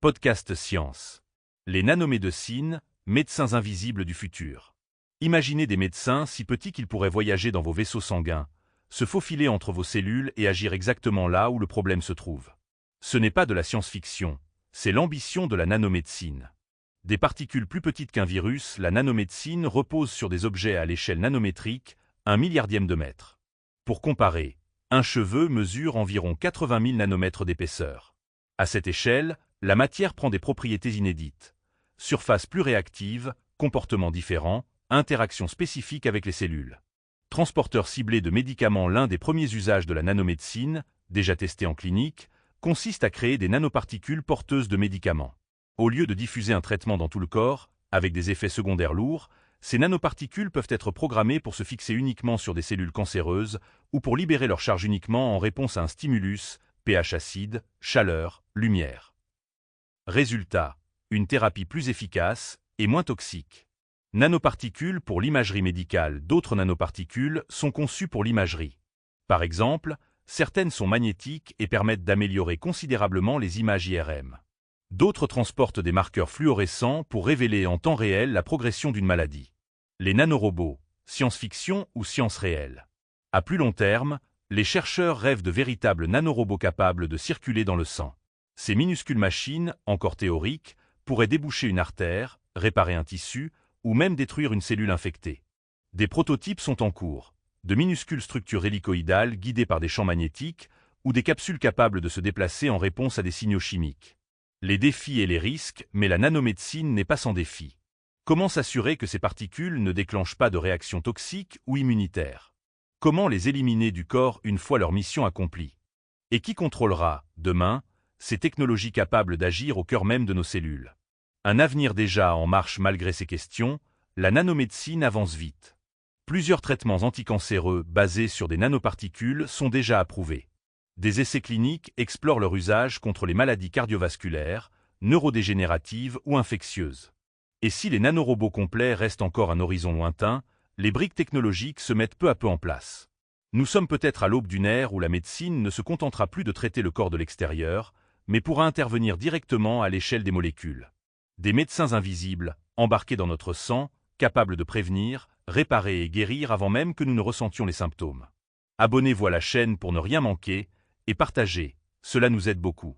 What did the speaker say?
Podcast Science. Les nanomédecines, médecins invisibles du futur. Imaginez des médecins si petits qu'ils pourraient voyager dans vos vaisseaux sanguins, se faufiler entre vos cellules et agir exactement là où le problème se trouve. Ce n'est pas de la science-fiction, c'est l'ambition de la nanomédecine. Des particules plus petites qu'un virus, la nanomédecine repose sur des objets à l'échelle nanométrique, 1/1000 de mètre. Pour comparer, un cheveu mesure environ 80 000 nanomètres d'épaisseur. À cette échelle, la matière prend des propriétés inédites. Surface plus réactive, comportement différent, interactions spécifiques avec les cellules. Transporteur ciblé de médicaments. L'un des premiers usages de la nanomédecine, déjà testé en clinique, consiste à créer des nanoparticules porteuses de médicaments. Au lieu de diffuser un traitement dans tout le corps, avec des effets secondaires lourds, ces nanoparticules peuvent être programmées pour se fixer uniquement sur des cellules cancéreuses ou pour libérer leur charge uniquement en réponse à un stimulus, pH acide, chaleur, lumière. Résultat, une thérapie plus efficace et moins toxique. Nanoparticules pour l'imagerie médicale. D'autres nanoparticules sont conçues pour l'imagerie. Par exemple, certaines sont magnétiques et permettent d'améliorer considérablement les images IRM. D'autres transportent des marqueurs fluorescents pour révéler en temps réel la progression d'une maladie. Les nanorobots, science-fiction ou science réelle. À plus long terme, les chercheurs rêvent de véritables nanorobots capables de circuler dans le sang. Ces minuscules machines, encore théoriques, pourraient déboucher une artère, réparer un tissu, ou même détruire une cellule infectée. Des prototypes sont en cours, de minuscules structures hélicoïdales guidées par des champs magnétiques, ou des capsules capables de se déplacer en réponse à des signaux chimiques. Les défis et les risques, mais la nanomédecine n'est pas sans défi. Comment s'assurer que ces particules ne déclenchent pas de réactions toxiques ou immunitaires? Comment les éliminer du corps une fois leur mission accomplie? Et qui contrôlera, demain, ces technologies capables d'agir au cœur même de nos cellules? Un avenir déjà en marche. Malgré ces questions, la nanomédecine avance vite. Plusieurs traitements anticancéreux basés sur des nanoparticules sont déjà approuvés. Des essais cliniques explorent leur usage contre les maladies cardiovasculaires, neurodégénératives ou infectieuses. Et si les nanorobots complets restent encore un horizon lointain, les briques technologiques se mettent peu à peu en place. Nous sommes peut-être à l'aube d'une ère où la médecine ne se contentera plus de traiter le corps de l'extérieur, mais pourra intervenir directement à l'échelle des molécules. Des médecins invisibles, embarqués dans notre sang, capables de prévenir, réparer et guérir avant même que nous ne ressentions les symptômes. Abonnez-vous à la chaîne pour ne rien manquer, et partagez, cela nous aide beaucoup.